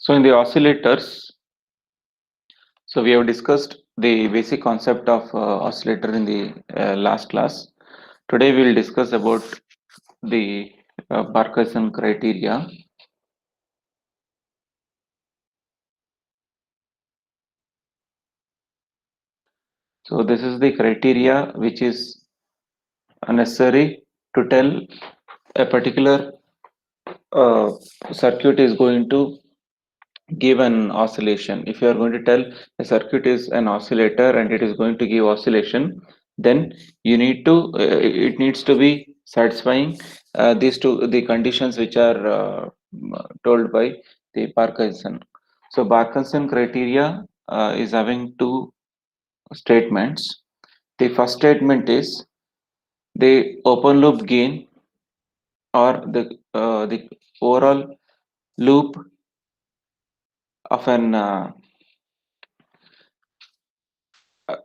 So in the oscillators, so we have discussed the basic concept of oscillator in the last class. Today we will discuss about the Parkinson criteria. So this is the criteria which is necessary to tell a particular circuit is going to give an oscillation. If you are going to tell a circuit is an oscillator and it is going to give oscillation, then you need to it needs to be satisfying these two the conditions which are told by the Parkinson. So Parkinson criteria is having two statements. The first statement is the open loop gain or the overall loop of an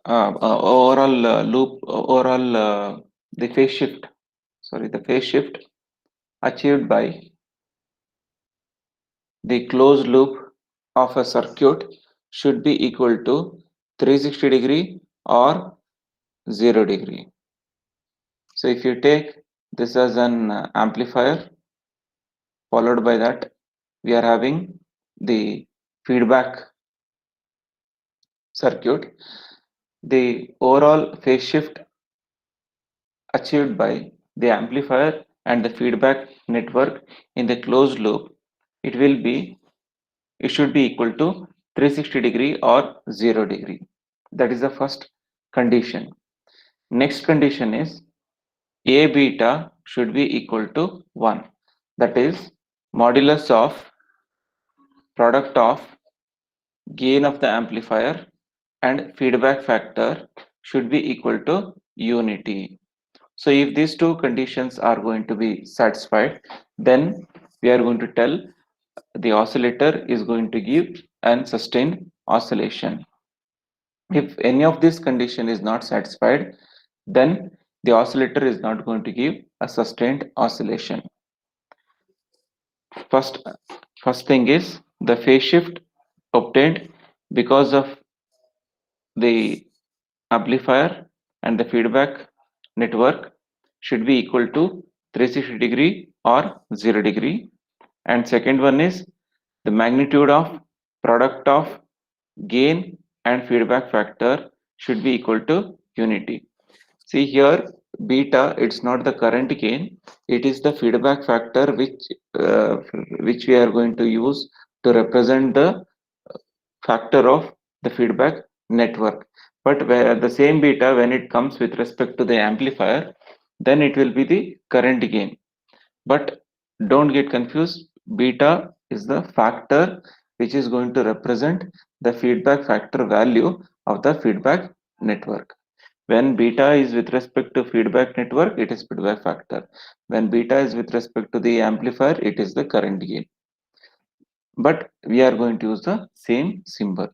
overall loop overall the phase shift, sorry, the phase shift achieved by the closed loop of a circuit should be equal to 360-degree or 0 degree. So if you take this as an amplifier, followed by that we are having the feedback circuit, the overall phase shift achieved by the amplifier and the feedback network in the closed loop, it will be it should be equal to 360-degree or 0 degree. That is the first condition. Next condition is A beta should be equal to 1. That is modulus of product of gain of the amplifier and feedback factor should be equal to unity. So if these two conditions are going to be satisfied, then we are going to tell the oscillator is going to give an sustained oscillation. If any of this condition is not satisfied, then the oscillator is not going to give a sustained oscillation. First, first thing is the phase shift obtained because of the amplifier and the feedback network should be equal to 360-degree or 0 degree. And second one is the magnitude of product of gain and feedback factor should be equal to unity. See here, beta, it's not the current gain, it is the feedback factor uh, which we are going to use to represent the factor of the feedback network. But where the same beta, when it comes with respect to the amplifier, then it will be the current gain. But don't get confused, beta is the factor which is going to represent the feedback factor value of the feedback network. When beta is with respect to feedback network, it is feedback factor. When beta is with respect to the amplifier, it is the current gain. But we are going to use the same symbol.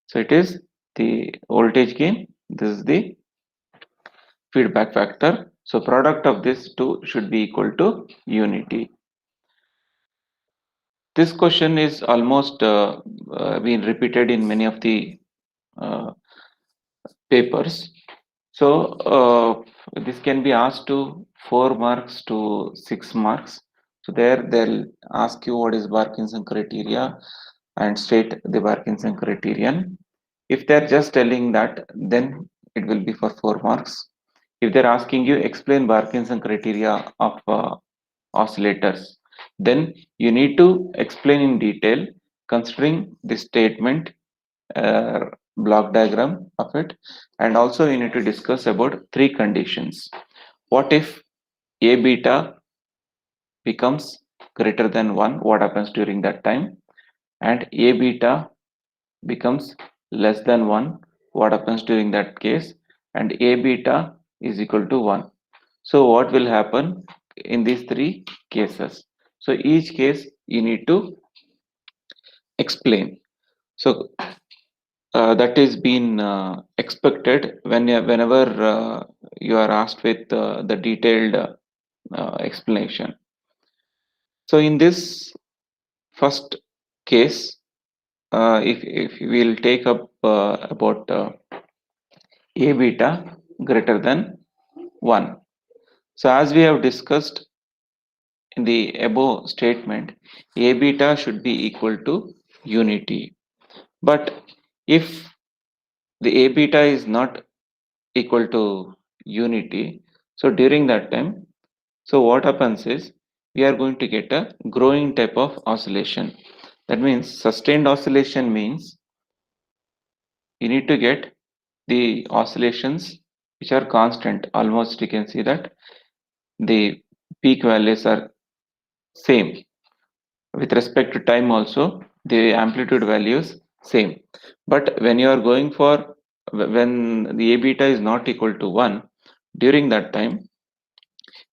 So it is the voltage gain, this is the feedback factor. So product of this two should be equal to unity. This question is almost been repeated in many of the uh, papers. So this can be asked to 4 marks to 6 marks. So there they'll ask you what is Parkinson criteria and state the Parkinson criterion. If they're just telling that, then it will be for 4 marks. If they're asking you explain Parkinson criteria of oscillators, then you need to explain in detail considering the statement, uh, block diagram of it, and also you need to discuss about three conditions. What if A beta becomes greater than 1, what happens during that time, and A beta becomes less than 1, what happens during that case, and A beta is equal to 1. So what will happen in these three cases? So each case you need to explain. So that is been expected whenever you are asked with the detailed explanation. So in this first case, if we'll take up about A beta greater than 1. So as we have discussed in the above statement, A beta should be equal to unity. But if the A beta is not equal to unity, so during that time, so what happens is we are going to get a growing type of oscillation. That means sustained oscillation means you need to get the oscillations which are constant. Almost you can see that the peak values are same. With respect to time also, the amplitude values same. But when you are going for when the A beta is not equal to 1, during that time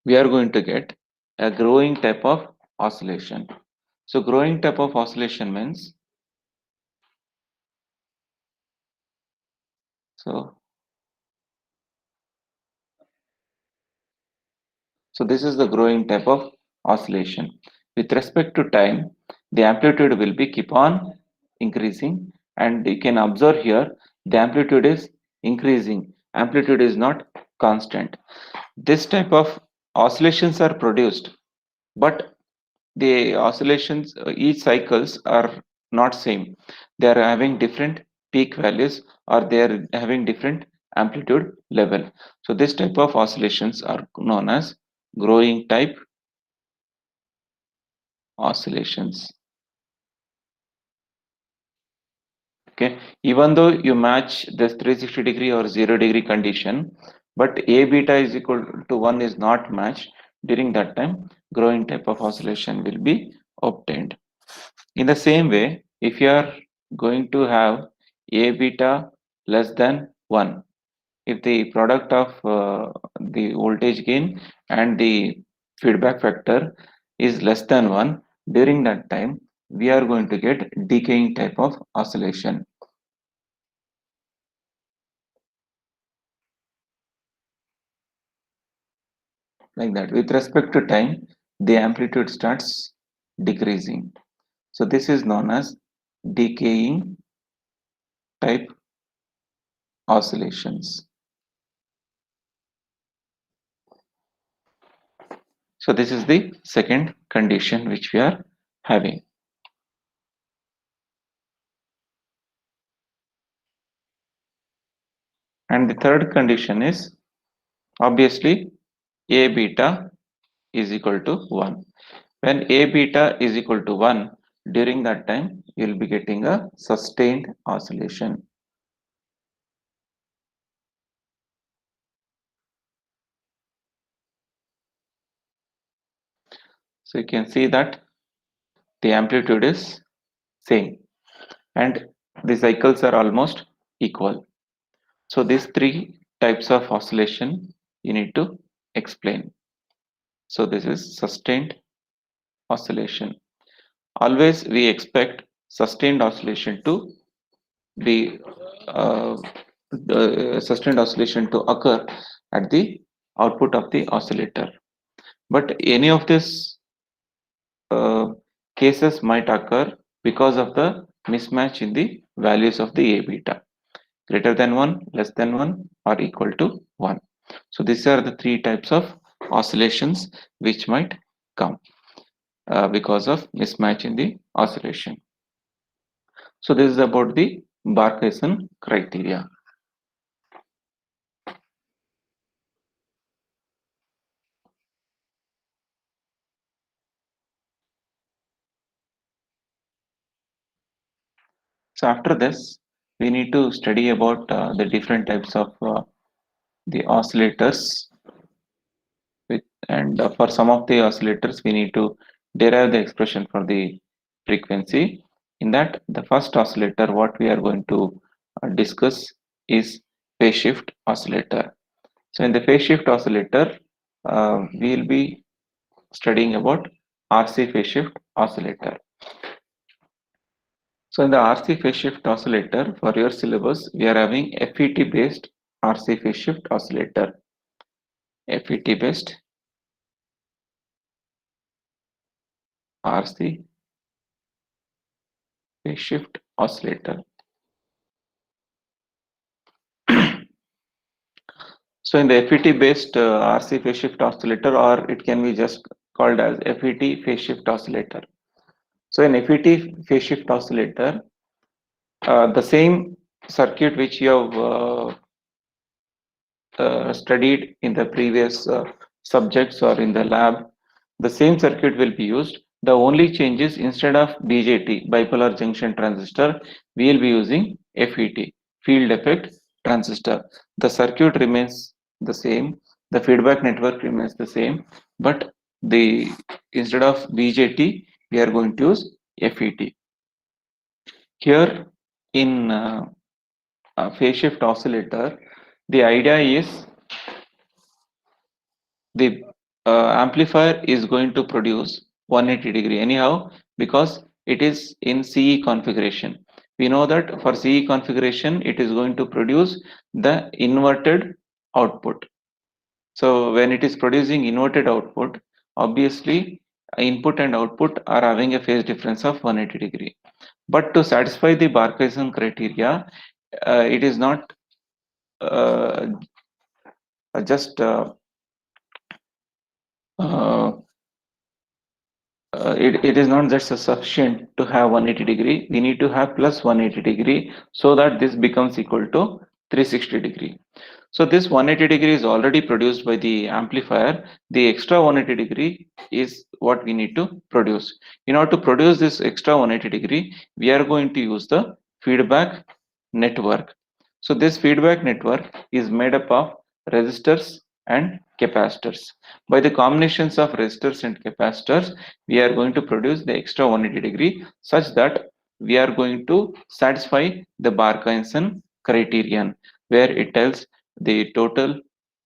we are going to get a growing type of oscillation. So growing type of oscillation means, so so this is the growing type of oscillation. With respect to time, the amplitude will be keep on increasing, and you can observe here the amplitude is increasing. Amplitude is not constant. This type of oscillations are produced, but the oscillations each cycles are not same. They are having different peak values, or they are having different amplitude level. So this type of oscillations are known as growing type oscillations. Okay, even though you match this 360-degree or 0-degree condition, but A beta is equal to 1 is not matched, during that time growing type of oscillation will be obtained. In the same way, if you are going to have A beta less than 1, if the product of the voltage gain and the feedback factor is less than 1, during that time we are going to get decaying type of oscillation. Like that, with respect to time, the amplitude starts decreasing. So this is known as decaying type oscillations. So this is the second condition which we are having. And the third condition is obviously A beta is equal to 1. When A beta is equal to 1, during that time you will be getting a sustained oscillation. So you can see that the amplitude is same and the cycles are almost equal. So these three types of oscillation you need to explain. So this is sustained oscillation. Always we expect sustained oscillation to be the sustained oscillation to occur at the output of the oscillator. But any of these uh, cases might occur because of the mismatch in the values of the A beta. Greater than 1, less than 1, or equal to 1. So these are the three types of oscillations which might come because of mismatch in the oscillation. So this is about the Barkhausen criteria. So after this, we need to study about the different types of the oscillators and for some of the oscillators we need to derive the expression for the frequency. In that, the first oscillator what we are going to discuss is phase shift oscillator. So in the phase shift oscillator we will be studying about RC phase shift oscillator. So in the RC phase shift oscillator, for your syllabus we are having FET based RC phase shift oscillator. FET based RC phase shift oscillator. So in the FET based RC phase shift oscillator, or it can be just called as FET phase shift oscillator. So in FET phase shift oscillator, the same circuit which you have studied in the previous subjects or in the lab, the same circuit will be used. The only change is instead of BJT, bipolar junction transistor, we will be using FET, field effect transistor. The circuit remains the same, the feedback network remains the same, but the instead of BJT, we are going to use FET. Here in phase shift oscillator, the idea is the amplifier is going to produce 180 degree anyhow, because it is in CE configuration. We know that for CE configuration it is going to produce the inverted output. So when it is producing inverted output, obviously input and output are having a phase difference of 180 degree. But to satisfy the Barkhuizen criteria, it is not uh, just uh, it is not just sufficient to have 180 degree. We need to have plus 180 degree, so that this becomes equal to 360 degree. So this 180 degree is already produced by the amplifier. The extra 180 degree is what we need to produce. In order to produce this extra 180 degree, we are going to use the feedback network. So this feedback network is made up of resistors and capacitors. By the combinations of resistors and capacitors, we are going to produce the extra 180 degree, such that we are going to satisfy the Barkhuizen criterion, where it tells the total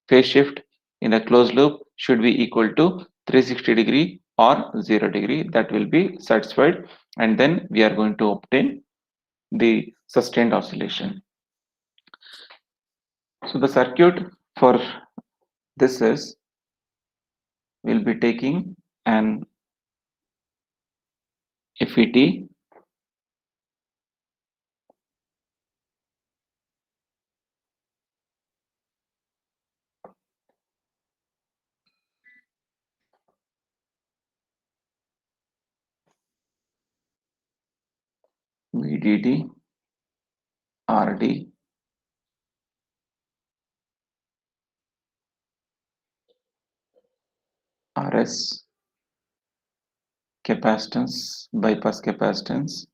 phase shift in the closed loop should be equal to 360 degree or 0 degree. That will be satisfied, and then we are going to obtain the sustained oscillation. So the circuit for this is, we'll be taking an FET, VDD, RD, RS, capacitance, bypass capacitance.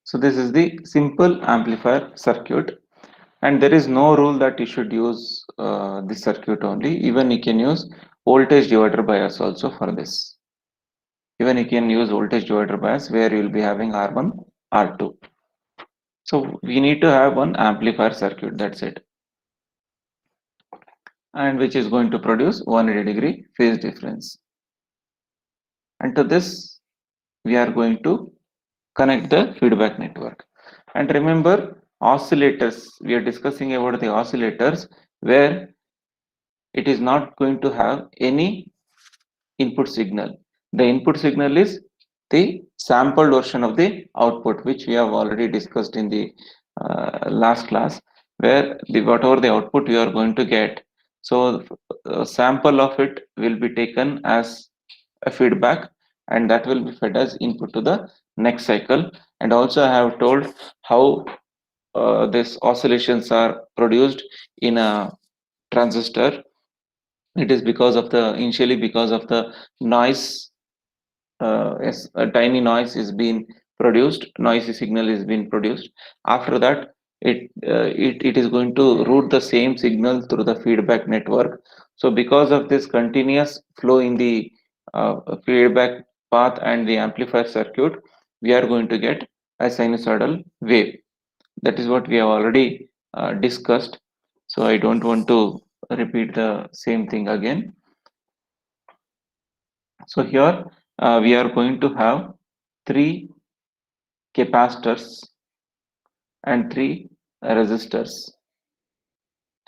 So this is the simple amplifier circuit, and there is no rule that you should use this circuit only. Even you can use voltage divider bias also for this. Even you can use voltage divider bias, where you will be having R1, R2. So we need to have one amplifier circuit, that's it, and which is going to produce 180 degree phase difference. And to this, we are going to connect the feedback network. And remember, oscillators, we are discussing about the oscillators, where it is not going to have any input signal. The input signal is the sampled version of the output, which we have already discussed in the last class, where the whatever the output you are going to get, so a sample of it will be taken as a feedback, and that will be fed as input to the next cycle. And also I have told how these oscillations are produced in a transistor. It is because of the initially because of the noise. Yes, a tiny noise is being produced, noisy signal is being produced. After that, it is going to route the same signal through the feedback network. So because of this continuous flow in the feedback path and the amplifier circuit, we are going to get a sinusoidal wave. That is what we have already discussed. So I don't want to repeat the same thing again. So here we are going to have three capacitors and three resistors.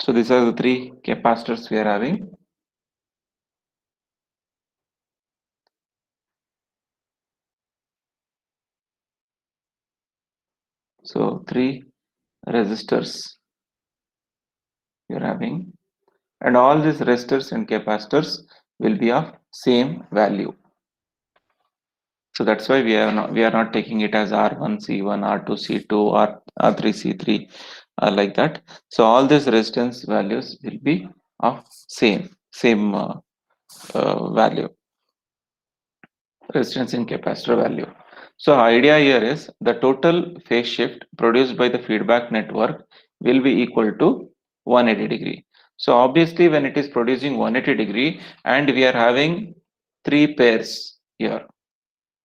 So these are the three capacitors we are having. So three resistors you're having, and all these resistors and capacitors will be of same value. So that's why we are not taking it as R1 C1, R2 C2, or R3 C3, like that. So all these resistance values will be of same value, resistance in capacitor value. So idea here is the total phase shift produced by the feedback network will be equal to 180 degree. So obviously when it is producing 180 degree and we are having three pairs here,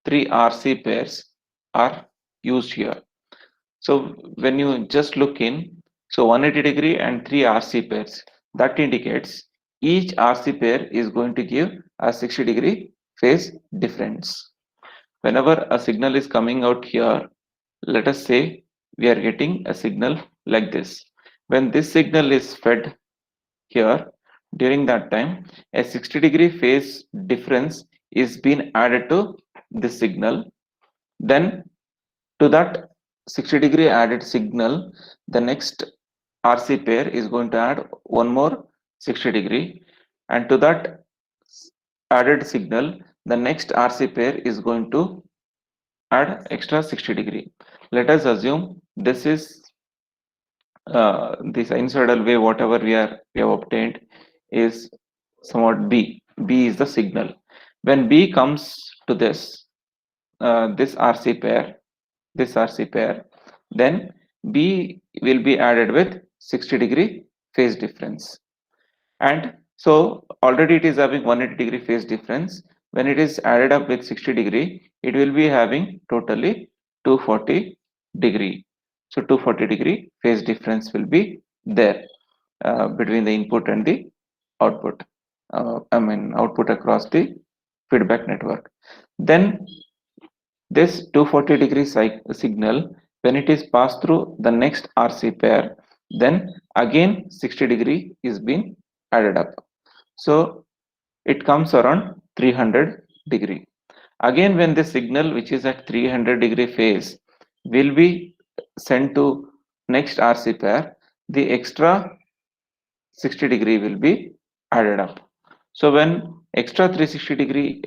three RC pairs are used here. So when you just look in, so 180 degree and three RC pairs, that indicates each RC pair is going to give a 60-degree phase difference. Whenever a signal is coming out here, let us say we are getting a signal like this. When this signal is fed here, during that time, a 60-degree phase difference is being added to this signal. Then to that 60-degree added signal, the next RC pair is going to add one more 60-degree, and to that added signal, the next RC pair is going to add extra 60-degree. Let us assume this is the sinusoidal wave, whatever we have obtained is somewhat B. B is the signal. When B comes to this RC pair, then B will be added with 60-degree phase difference. And so already it is having 180-degree phase difference. When it is added up with 60-degree, it will be having totally 240-degree. So 240-degree phase difference will be there between the input and the output. Output across the feedback network. Then this 240-degree signal, when it is passed through the next RC pair, then again 60-degree is being added up. So it comes around 300-degree. Again, when the signal which is at 300-degree phase will be sent to next RC pair, the extra 60-degree will be added up. So when extra 60-degree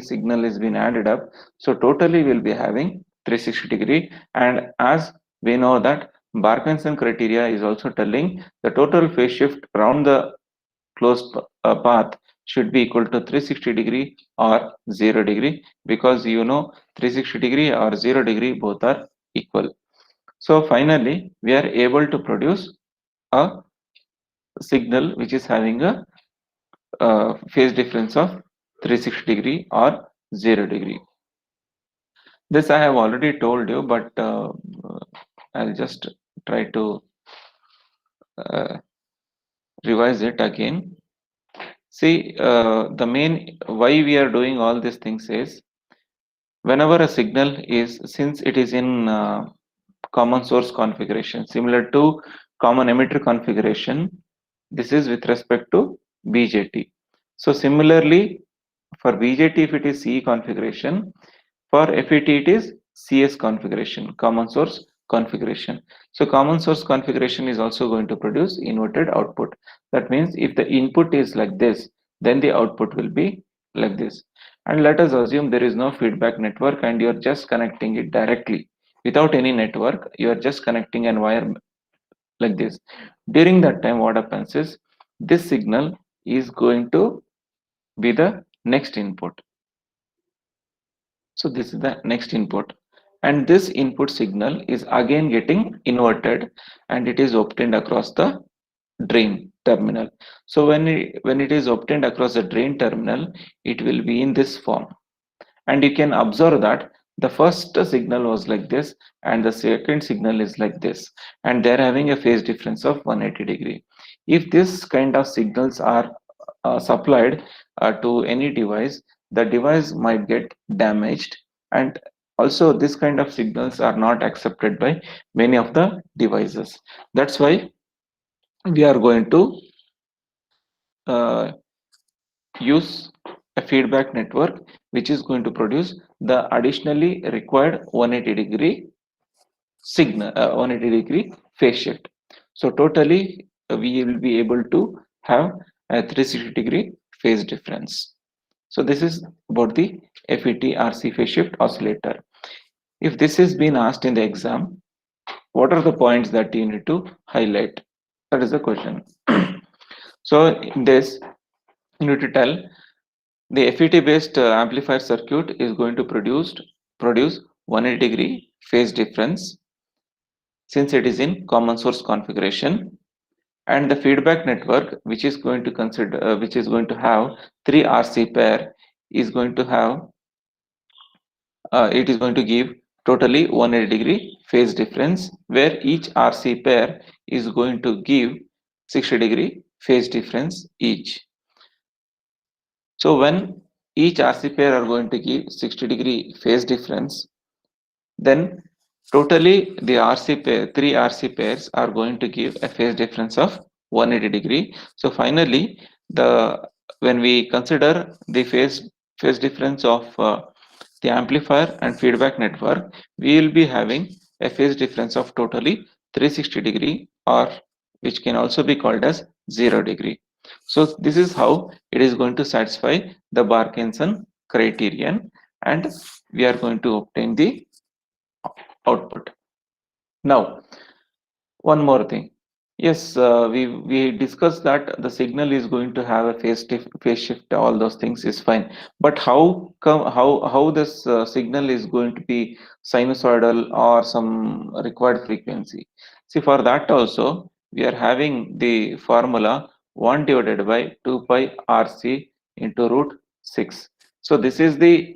signal is being added up, so totally we'll be having 360-degree. And as we know that Barkinson criteria is also telling the total phase shift around the closed path should be equal to 360-degree or 0-degree, because 360-degree or 0-degree both are equal. So finally we are able to produce a signal which is having a phase difference of 360-degree or 0-degree. This I have already told you, but I'll just try to uh, revise it again. See, the main why we are doing all these things is whenever a signal is, since it is in common source configuration, similar to common emitter configuration, this is with respect to BJT. So similarly, for BJT, if it is CE configuration, for FET it is CS configuration, common source configuration. So common source configuration is also going to produce inverted output. That means if the input is like this, then the output will be like this. And let us assume there is no feedback network and you are just connecting it directly without any network. You are just connecting an wire like this. During that time, what happens is this signal is going to be the next input. So this is the next input, and this input signal is again getting inverted and it is obtained across the drain terminal. So when it is obtained across the drain terminal, it will be in this form. And you can observe that the first signal was like this and the second signal is like this, and they're having a phase difference of 180-degree. If this kind of signals are supplied to any device, the device might get damaged, and also this kind of signals are not accepted by many of the devices. That's why we are going to uh, use a feedback network which is going to produce the additionally required 180-degree signal, 180-degree phase shift. So totally we will be able to have a 360-degree phase difference. So this is about the FET-RC phase shift oscillator. If this has been asked in the exam, what are the points that you need to highlight? That is the question. So in this, you need to tell the FET based amplifier circuit is going to produce 180-degree phase difference since it is in common source configuration, and the feedback network which is going to have three RC pair is going to have it is going to give totally 180-degree phase difference, where each RC pair is going to give 60-degree phase difference each. So when each RC pair are going to give 60-degree phase difference, then totally the RC pair, three RC pairs are going to give a phase difference of 180-degree. So finally, the when we consider the phase difference of the amplifier and feedback network, we will be having a phase difference of totally 360-degree, or which can also be called as 0-degree. So this is how it is going to satisfy the Parkinson criterion, and we are going to obtain the output. Now, one more thing. Yes, we discussed that the signal is going to have a phase shift. All those things is fine, but how this signal is going to be sinusoidal or some required frequency? See, for that also we are having the formula 1 divided by 2 pi RC into root 6. So this is the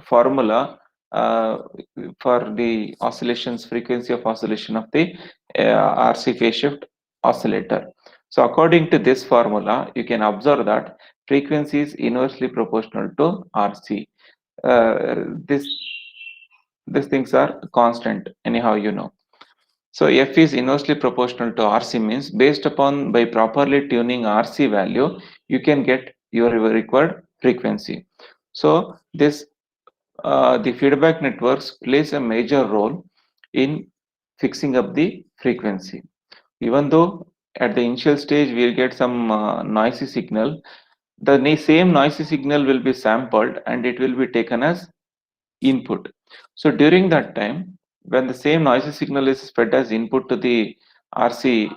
formula for the oscillations frequency of oscillation of the RC phase shift oscillator. So according to this formula, you can observe that frequency is inversely proportional to RC. This these things are constant anyhow, you know. So F is inversely proportional to RC means based upon by properly tuning RC value, you can get your required frequency. So this the feedback networks plays a major role in fixing up the frequency. Even though at the initial stage we'll get some noisy signal, the same noisy signal will be sampled and it will be taken as input. So during that time, when the same noisy signal is fed as input to the RC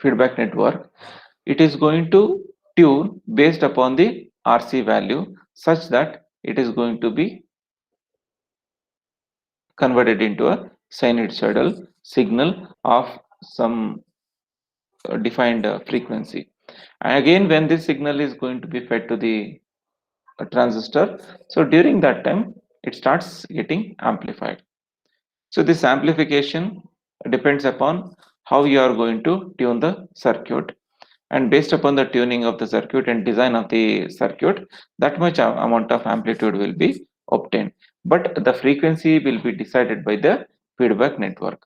feedback network, it is going to tune based upon the RC value such that it is going to be converted into a sinusoidal signal of some defined frequency. And again, when this signal is going to be fed to the transistor, so during that time it starts getting amplified. So this amplification depends upon how you are going to tune the circuit, and based upon the tuning of the circuit and design of the circuit, that much amount of amplitude will be obtained, but the frequency will be decided by the feedback network.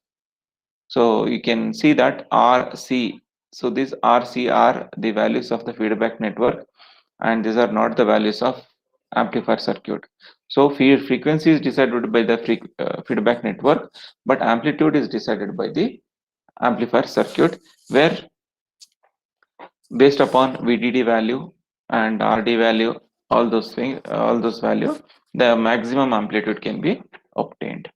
So you can see that RC, so these RC are the values of the feedback network, and these are not the values of amplifier circuit. So frequency is decided by the feedback network, but amplitude is decided by the amplifier circuit, where based upon VDD value and RD value, all those things, all those value, the maximum amplitude can be obtained.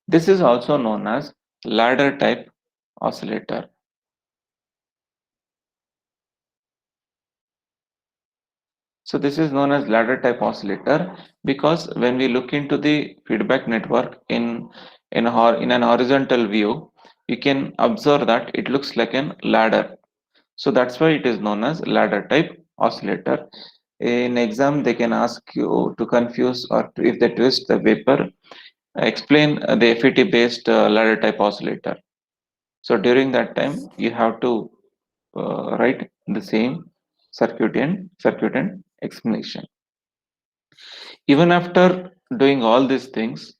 This is also known as ladder type oscillator. So this is known as ladder type oscillator because when we look into the feedback network in an horizontal view, you can observe that it looks like an ladder. So that's why it is known as ladder type oscillator. In exam, they can ask you to confuse, or if they twist the paper, explain the FET based ladder type oscillator. So during that time, you have to write the same circuit and explanation. Even after doing all these things,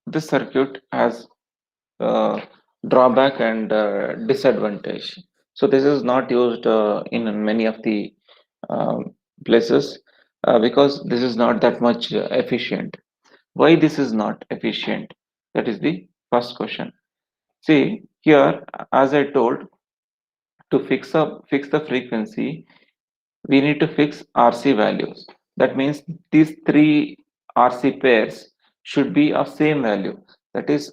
this circuit has uh, drawback and disadvantage. So this is not used in many of the places because this is not that much efficient. Why this is not efficient? That is the first question. See here, as I told, to fix the frequency, we need to fix RC values. That means these three RC pairs should be of same value. That is,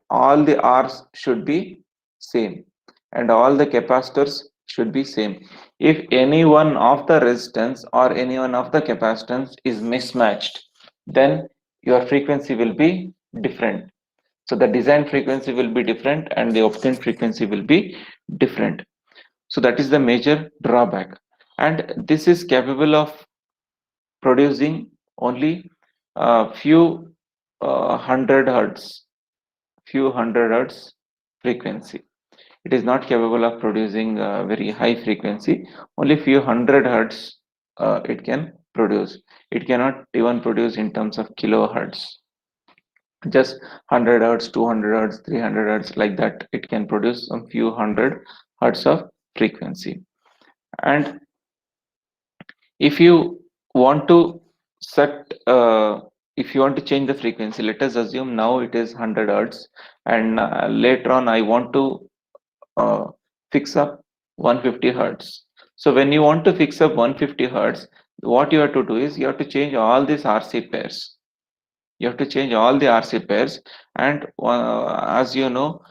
all the R's should be same and all the capacitors should be same. If any one of the resistance or any one of the capacitance is mismatched, then your frequency will be different. So the design frequency will be different and the obtained frequency will be different. So that is the major drawback. And this is capable of producing only a few hundred hertz frequency. It is not capable of producing a very high frequency. Only few hundred hertz it can produce. It cannot even produce in terms of kilohertz. Just 100 hertz, 200 hertz, 300 hertz, like that. It can produce some few hundred hertz of frequency. And if you want to set if you want to change the frequency, let us assume now it is 100 hertz, and later on I want to uh, fix up 150 hertz. So when you want to fix up 150 hertz, what you have to do is you have to change all these RC pairs. You have to change all the RC pairs, and as you know,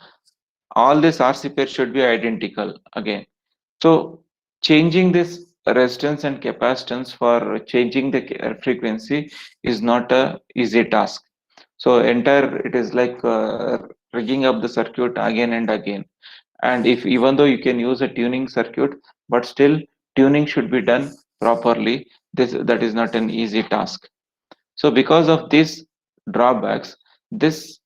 all these RC pairs should be identical again. So changing this resistance and capacitance for changing the frequency is not a easy task. So entire it is like rigging up the circuit again and again. And if even though you can use a tuning circuit, but still tuning should be done properly. This that is not an easy task. So because of these drawbacks, this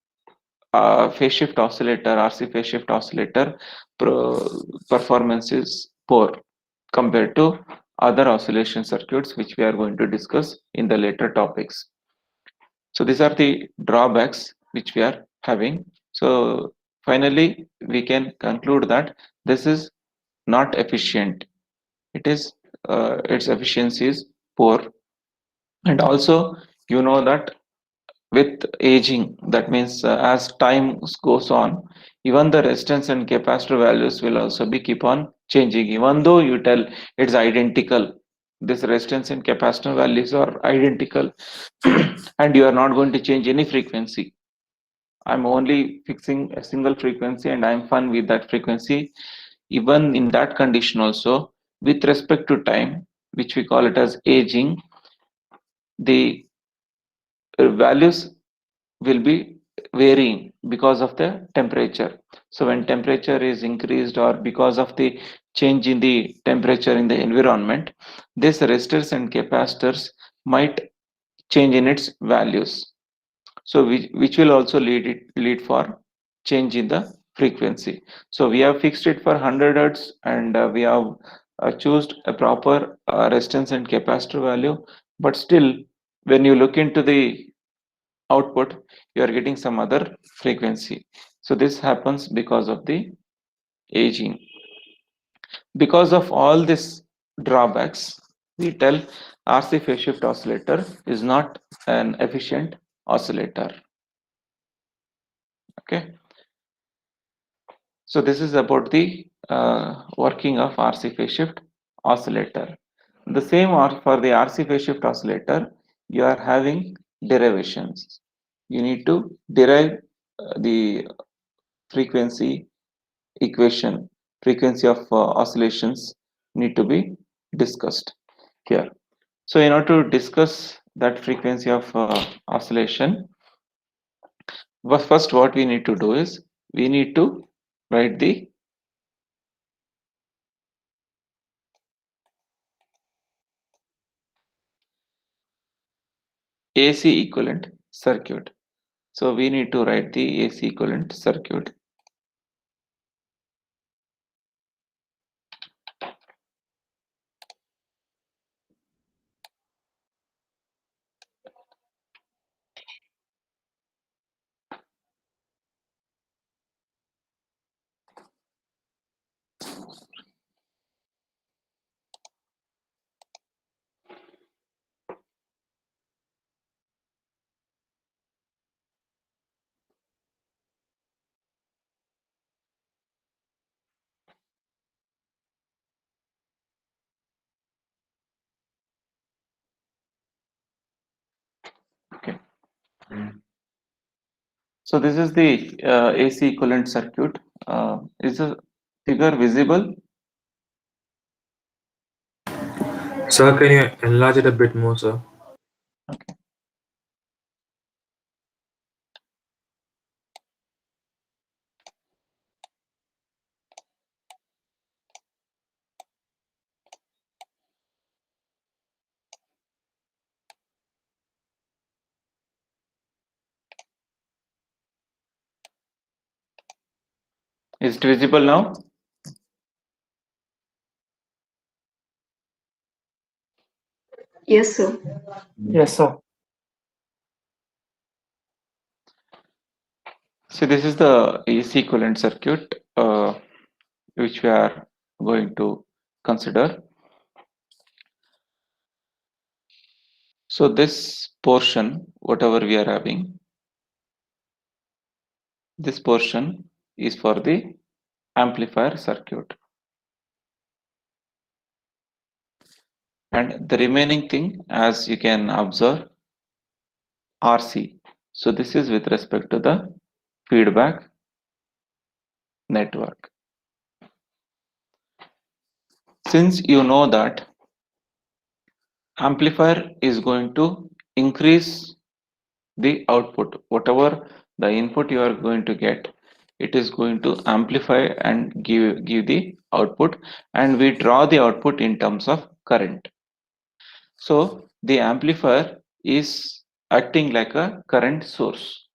phase shift oscillator, RC phase shift oscillator performance is poor compared to other oscillation circuits, which we are going to discuss in the later topics. So these are the drawbacks which we are having. So finally, we can conclude that this is not efficient. It is its efficiency is poor, and also you know that with aging, that means as time goes on, even the resistance and capacitor values will also be keep on changing. Even though you tell it's identical, this resistance and capacitor values are identical, and you are not going to change any frequency. I'm only fixing a single frequency and I'm fine with that frequency. Even in that condition also, with respect to time, which we call it as aging, the values will be varying because of the temperature. So when temperature is increased or because of the change in the temperature in the environment, these resistors and capacitors might change in its values. So which will also lead for change in the frequency. So we have fixed it for 100 hertz, and we have chosen a proper resistance and capacitor value, but still when you look into the output, you are getting some other frequency. So this happens because of the aging. Because of all these drawbacks, we tell RC phase shift oscillator is not an efficient oscillator. Okay, so this is about the working of RC phase shift oscillator. The same for the RC phase shift oscillator, you are having derivations. You need to derive the frequency equation, frequency of oscillations need to be discussed here. So in order to discuss that frequency of oscillation, first what we need to do is we need to write the AC equivalent circuit. So we need to write the AC equivalent circuit. So this is the AC equivalent circuit. Is the figure visible? Sir, can you enlarge it a bit more, sir? Okay. Is it visible now? Yes, sir. Yes, sir. So this is the AC equivalent circuit which we are going to consider. So this portion, whatever we are having, this portion is for the amplifier circuit, and the remaining thing, as you can observe, RC. So this is with respect to the feedback network. Since you know that amplifier is going to increase the output, whatever the input you are going to get, it is going to amplify and give the output, and we draw the output in terms of current. So the amplifier is acting like a current source.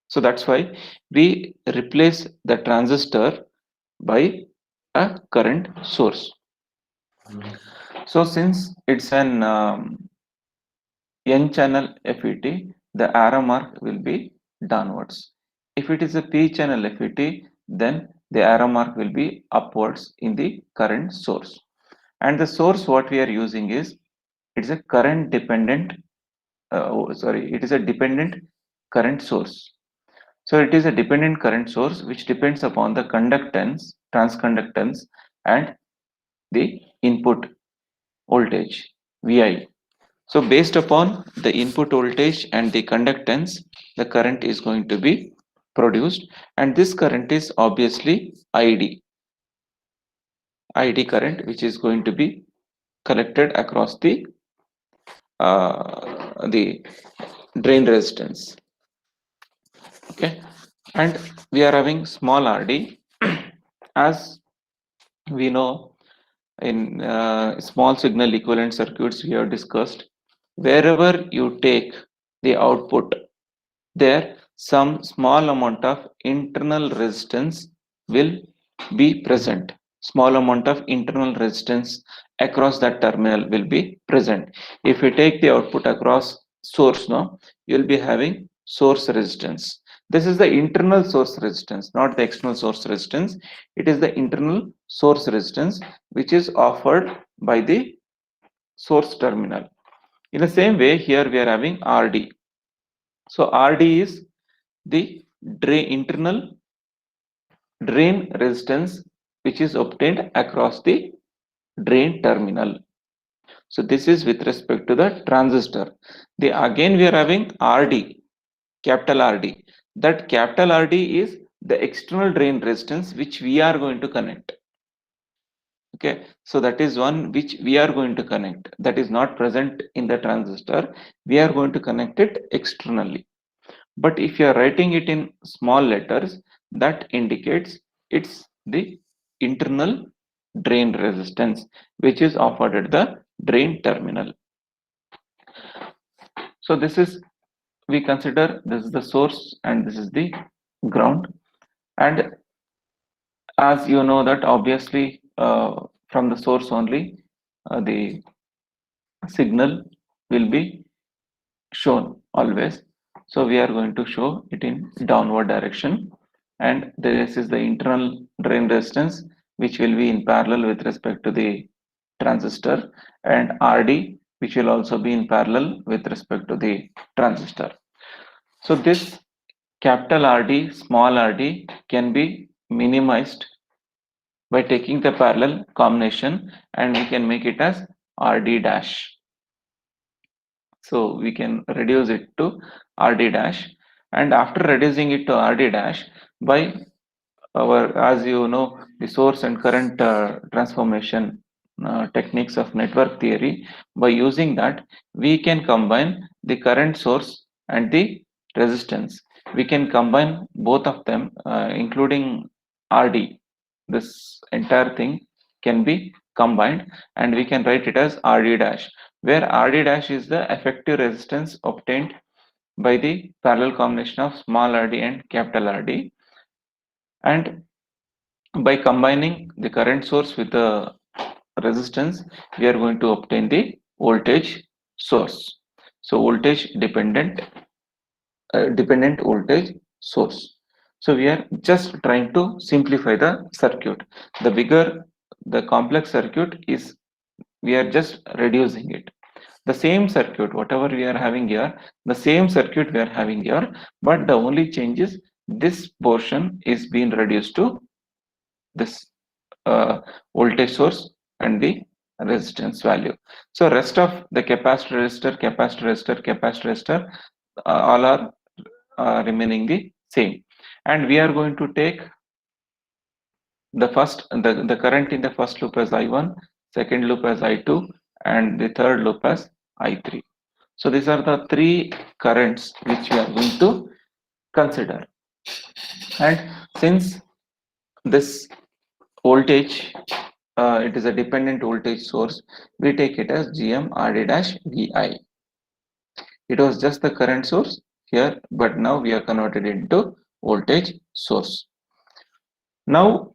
So that's why we replace the transistor by a current source. So since it's an N channel FET, the arrow mark will be downwards. If it is a P channel FET, then the arrow mark will be upwards in the current source. And the source what we are using is, it's a current dependent, it is a dependent current source. So it is a dependent current source which depends upon the conductance, transconductance, and the input voltage Vi. So based upon the input voltage and the conductance, the current is going to be produced, and this current is obviously ID current, which is going to be collected across the drain resistance. Okay, and we are having small RD. As we know, in small signal equivalent circuits we have discussed, wherever you take the output, there some small amount of internal resistance will be present. Small amount of internal resistance across that terminal will be present. If you take the output across source, now you will be having source resistance. This is the internal source resistance, not the external source resistance. It is the internal source resistance which is offered by the source terminal. In the same way, here we are having RD. So RD is the internal drain resistance which is obtained across the drain terminal. So this is with respect to the transistor. Again we are having RD, capital RD. That capital RD is the external drain resistance which we are going to connect. Okay, so that is one which we are going to connect. That is not present in the transistor. We are going to connect it externally. But if you are writing it in small letters, that indicates it's the internal drain resistance which is offered at the drain terminal. So this is, we consider this is the source and this is the ground. And as you know that obviously from the source only the signal will be shown always. So we are going to show it in downward direction, and this is the internal drain resistance which will be in parallel with respect to the transistor, and RD which will also be in parallel with respect to the transistor. So this capital RD, small rd can be minimized by taking the parallel combination, and we can make it as RD dash. So we can reduce it to RD dash, and after reducing it to RD dash by our, as you know, the source and current transformation techniques of network theory, by using that we can combine the current source and the resistance. We can combine both of them, including RD. This entire thing can be combined, and we can write it as RD dash, where RD dash is the effective resistance obtained by the parallel combination of small rd and capital RD. And by combining the current source with the resistance, we are going to obtain the voltage source. So voltage dependent voltage source. So we are just trying to simplify the circuit. The bigger the complex circuit is, we are just reducing it. The same circuit, whatever we are having here, the same circuit we are having here, but the only change is this portion is being reduced to this voltage source and the resistance value. So rest of the capacitor, resistor, capacitor, resistor, capacitor, resistor, all are remaining the same. And we are going to take the current in the first loop as I1, second loop as I2, and the third loop as I3. So these are the three currents which we are going to consider. And since this voltage, it is a dependent voltage source, we take it as GM RD dash VI. It was just the current source here, but now we are converted into voltage source. Now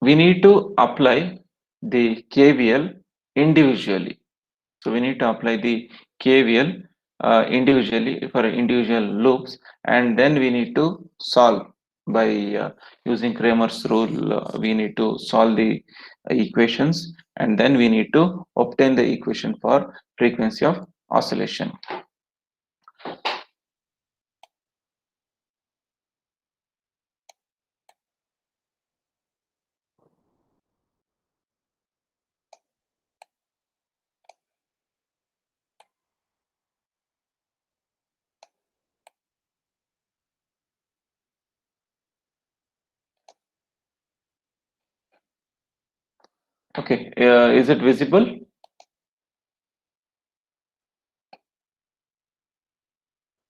we need to apply the KVL individually. So we need to apply the KVL individually for individual loops, and then we need to solve by using Kramer's rule. We need to solve the equations, and then we need to obtain the equation for frequency of oscillation. Okay, is it visible?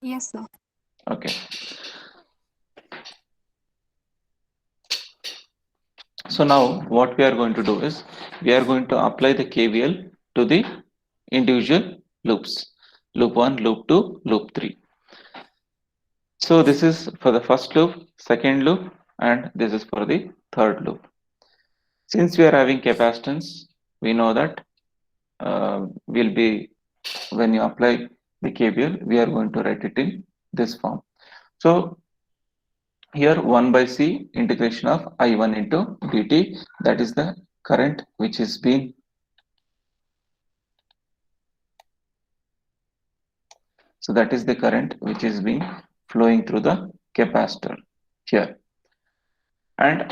Yes, sir. Okay. So now what we are going to do is, we are going to apply the KVL to the individual loops, loop 1, loop 2, loop 3. So this is for the first loop, second loop, and this is for the third loop. Since we are having capacitance, we know that will be, when you apply the KVL, we are going to write it in this form. So here 1 by C integration of I1 into dt, that is the current which is being flowing through the capacitor here. And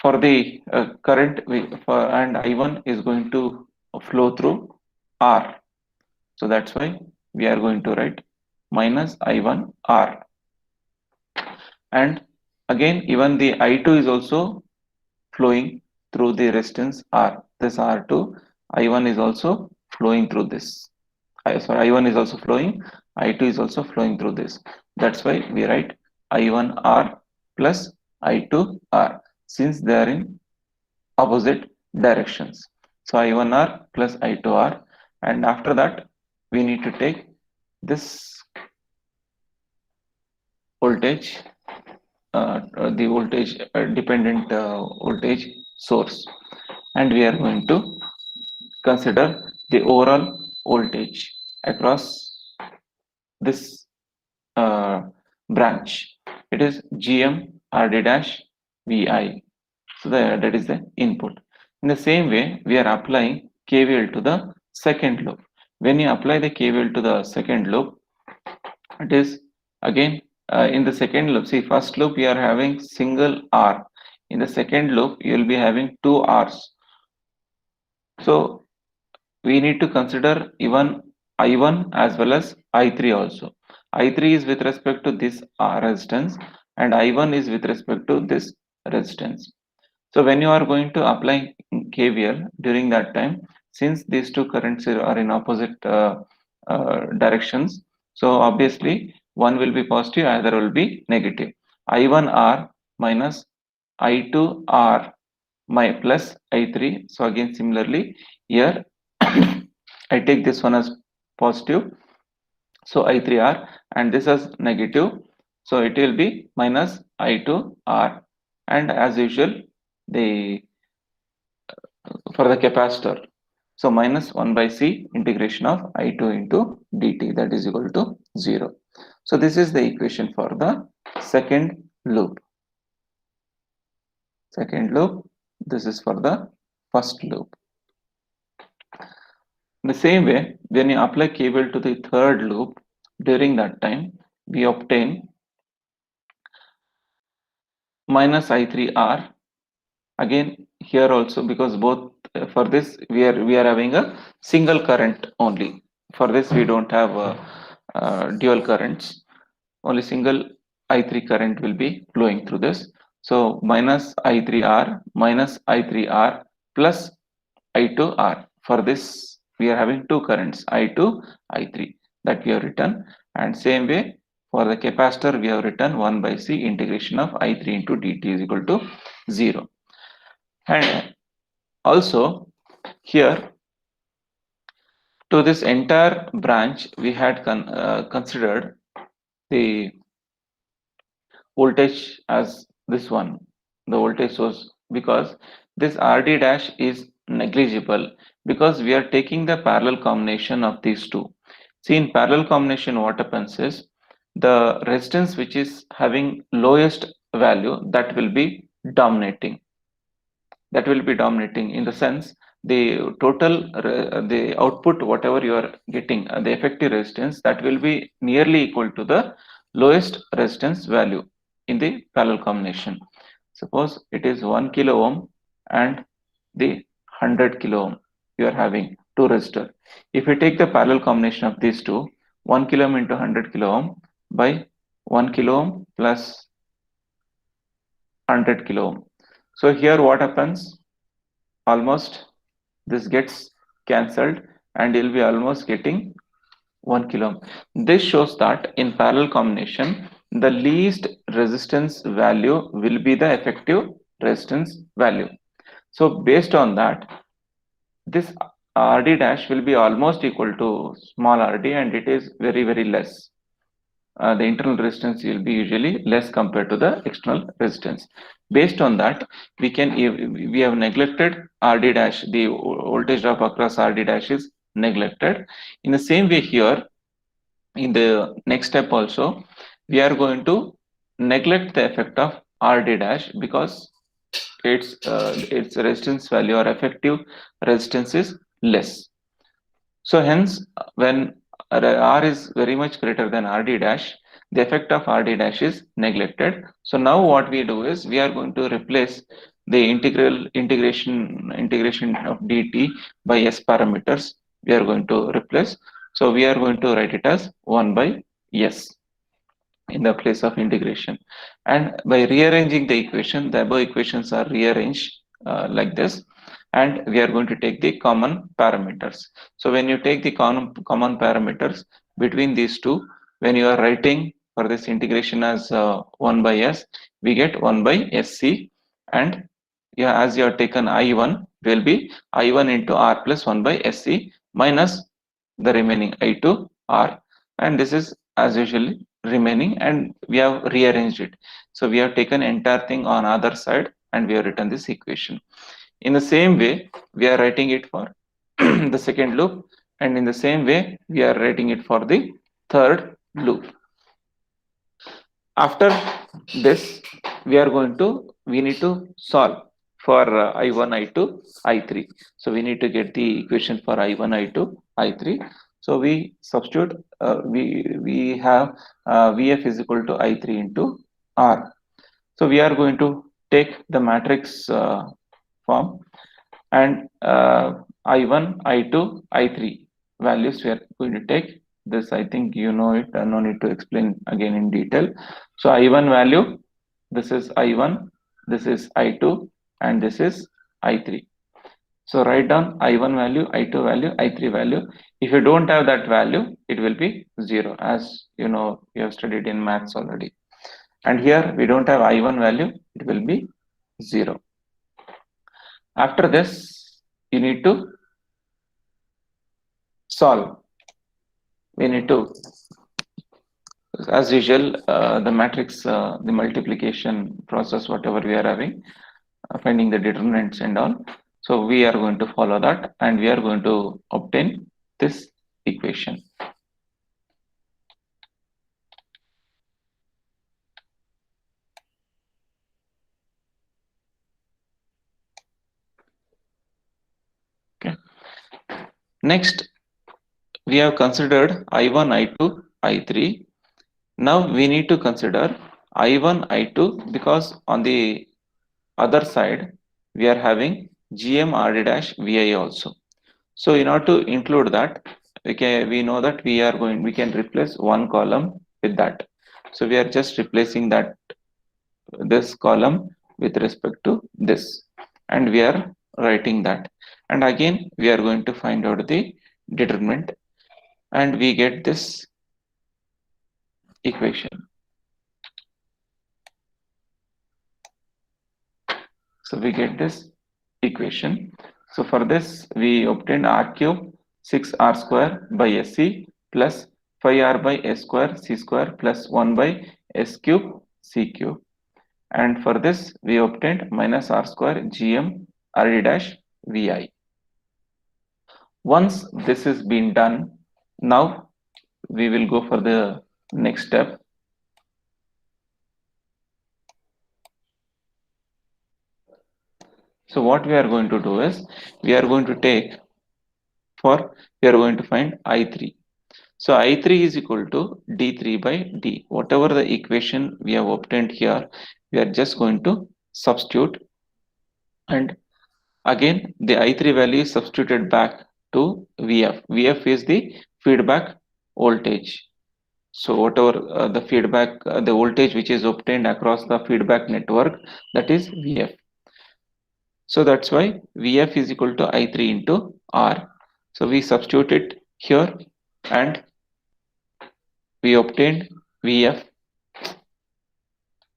for the current, and I1 is going to flow through R. So that's why we are going to write minus I1 R. And again, even the I2 is also flowing through the resistance R. This R2, I1 is also flowing through this. I1 is also flowing, I2 is also flowing through this. That's why we write I1R plus I2R, since they are in opposite directions. So I1R plus I2R, and after that we need to take this voltage, the voltage dependent voltage source, and we are going to consider the overall voltage across this branch. It is GM RD dash VI. So that is the input. In the same way, we are applying KVL to the second loop. When you apply the KVL to the second loop, it is again in the second loop. See, first loop we are having single R. In the second loop, you will be having two R's. So we need to consider even I1 as well as I3 also. I3 is with respect to this R resistance and I1 is with respect to this resistance. So when you are going to apply KVL during that time, since these two currents are in opposite directions, so obviously one will be positive, other will be negative. I1R minus I2R my plus I3. So again similarly here I take this one as positive, so I3R, and this as negative, so it will be minus I2R. And as usual, the for the capacitor, so minus 1 by C integration of I2 into dt, that is equal to 0. So this is the equation for the second loop. This is for the first loop. In the same way, when you apply KVL to the third loop, during that time we obtain minus I3R. Again here also, because both for this we are having a single current only. For this we don't have dual currents. Only single I3 current will be flowing through this. So minus I3R minus I3R plus I2R. For this we are having two currents, I2, I3, that we have written. And same way for the capacitor we have written 1 by C integration of I3 into dt is equal to 0. And also here to this entire branch we had considered the voltage as this one, the voltage source, because this RD dash is negligible because we are taking the parallel combination of these two. See, in parallel combination what happens is the resistance which is having lowest value, that will be dominating. In the sense the total the output whatever you are getting, the effective resistance, that will be nearly equal to the lowest resistance value in the parallel combination. Suppose it is 1 kilo ohm and the 100 kilo ohm, you are having two resistor. If you take the parallel combination of these two, 1 kilo ohm into 100 kilo ohm by 1 kilo ohm plus 100 kilo ohm. So here what happens, almost this gets cancelled and you'll be almost getting 1 kilo ohm. This shows that in parallel combination the least resistance value will be the effective resistance value. So based on that, this RD dash will be almost equal to small rd, and it is very less. The internal resistance will be usually less compared to the external resistance. Based on that, we have neglected RD dash, the voltage drop across RD dash is neglected. In the same way here, in the next step also, we are going to neglect the effect of RD dash because its resistance value or effective resistance is less. So hence, when R is very much greater than RD dash, the effect of RD dash is neglected. So now what we do is we are going to replace the integration of dt by S parameters. We are going to replace. So we are going to write it as 1 by S in the place of integration. And by rearranging the equation, the above equations are rearranged like this, and we are going to take the common parameters. So when you take the common parameters between these two, when you are writing for this integration as 1 by S, we get 1 by SC, and yeah, as you have taken I1 will be I1 into R plus 1 by SC minus the remaining I2 R, and this is as usually remaining, and we have rearranged it. So we have taken entire thing on other side and we have written this equation. In the same way, we are writing it for the second loop, and in the same way, we are writing it for the third loop. After this, we need to solve for I1, I2, I3. So we need to get the equation for I1, I2, I3. So we substitute, we have Vf is equal to I3 into R. So we are going to take the matrix form, and I1, I2, I3 values we are going to take This I think you know it, no need to explain again in detail. So I1 value, this is I1, this is I2, and this is I3. So write down I1 value, I2 value, I3 value. If you don't have that value, it will be 0, as you know, you have studied in maths already. And here we don't have I1 value, it will be 0. After this, you need to solve. We need to, as usual, the matrix, the multiplication process, whatever we are having, finding the determinants and all. So we are going to follow that, and we are going to obtain this equation. Okay. Next, we have considered I1, I2, I3. Now we need to consider I1, I2, because on the other side we are having GM RD dash VI also. So in order to include that, we know that we can replace one column with that. So we are just replacing this column with respect to this, and we are writing that. And again we are going to find out the determinant, and we get this equation. So we get this equation. So for this, we obtain R cube 6R square by SC plus 5R by S square C square plus 1 by S cube C cube. And for this, we obtained minus R square GM RD dash VI. Once this is been done, now we will go for the next step. So what we are going to do is, we are going to find I3. So I3 is equal to D3 by D. Whatever the equation we have obtained here, we are just going to substitute, and again the I3 value is substituted back to VF. VF is the feedback voltage. So whatever the feedback, the voltage which is obtained across the feedback network, that is VF. So that's why VF is equal to I3 into R. So we substitute it here, and we obtained VF.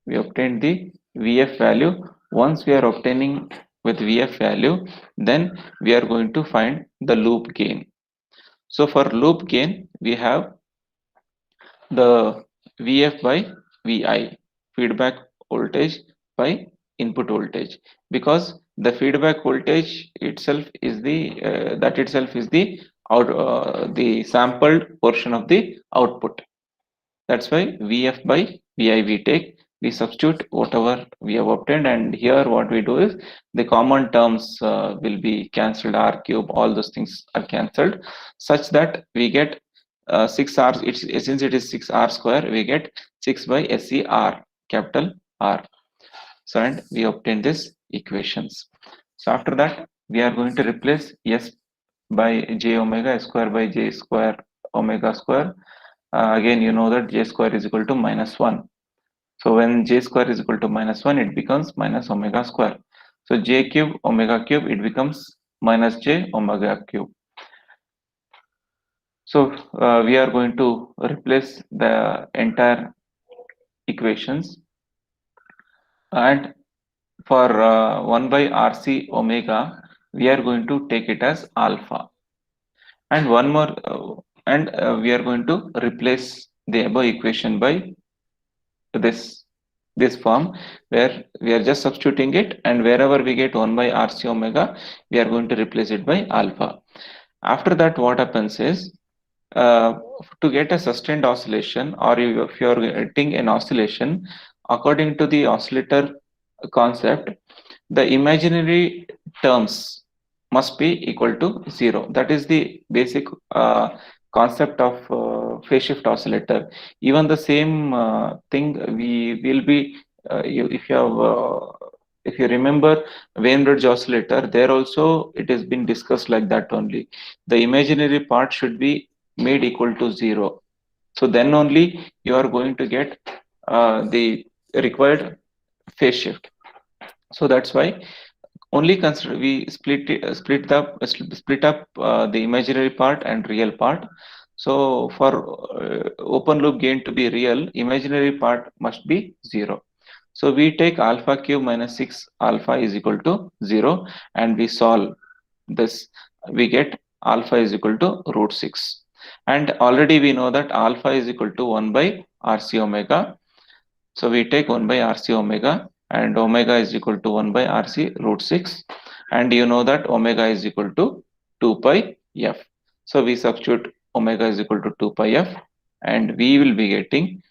We obtained the VF value. Once we are obtaining with VF value, then we are going to find the loop gain. So for loop gain, we have the VF by VI, feedback voltage by input voltage, because the feedback voltage itself is the the sampled portion of the output. That's why VF by VI we substitute whatever we have obtained, and here what we do is the common terms will be cancelled. R cube, all those things are cancelled, such that we get 6R. Since it is 6R square, we get 6 by SCR, capital R. So, and we obtain this equations. So after that, we are going to replace S by J omega, S square by J square omega square. Again, you know that J square is equal to -1. So when J square is equal to -1, it becomes minus omega square. So J cube omega cube, it becomes minus J omega cube. So we are going to replace the entire equations, and for 1 by RC omega, we are going to take it as alpha, and one more, we are going to replace the above equation by this form, where we are just substituting it, and wherever we get 1 by RC omega, we are going to replace it by alpha. After that, what happens is, to get a sustained oscillation, or if you are getting an oscillation, according to the oscillator concept, the imaginary terms must be equal to 0. That is the basic concept of phase shift oscillator. Even the same thing we will be, if you remember Wien Bridge oscillator, there also it has been discussed like that only. The imaginary part should be made equal to 0. So then only you are going to get the required phase shift. So that's why only consider we split up the imaginary part and real part. So for open loop gain to be real, imaginary part must be 0. So we take alpha cube minus 6 alpha is equal to 0, and we solve this. We get alpha is equal to root 6. And already we know that alpha is equal to 1 by RC omega. So we take 1 by RC omega, and omega is equal to 1 by RC root 6. And you know that omega is equal to 2 pi f. So we substitute omega is equal to 2 pi f, and we will be getting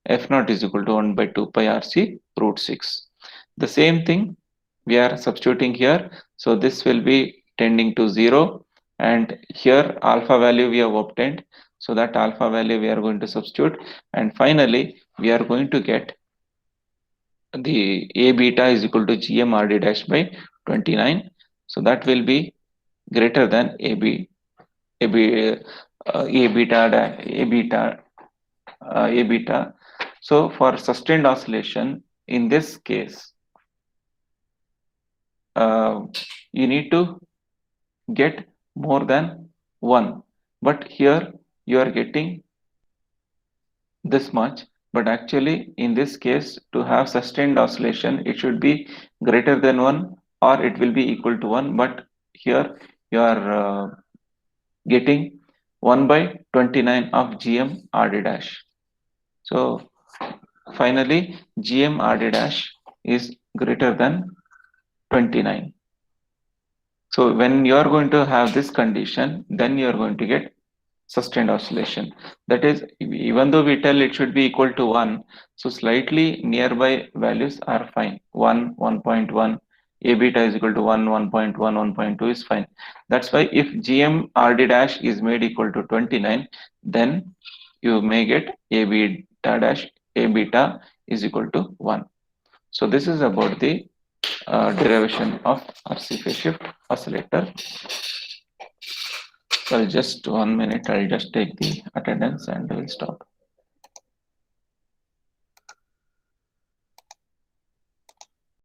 f naught is equal to 1 by 2 pi RC root 6. The same thing we are substituting here. So this will be tending to 0, and here alpha value we have obtained. So that alpha value we are going to substitute, and finally we are going to get the A beta is equal to GM RD dash by 29. So that will be greater than A beta, A beta. So for sustained oscillation, in this case, you need to get more than 1, but here you are getting this much. But actually in this case, to have sustained oscillation, it should be greater than 1 or it will be equal to 1, but here you are getting 1 by 29 of GM RD dash. So finally GM RD dash is greater than 29. So when you are going to have this condition, then you are going to get sustained oscillation. That is, even though we tell it should be equal to 1, so slightly nearby values are fine. 1, 1.1, A beta is equal to 1, 1.1, 1.2 is fine. That's why if GM RD dash is made equal to 29, then you may get A beta is equal to 1. So this is about the derivation of RC phase shift oscillator. So just 1 minute, I'll just take the attendance and we'll stop.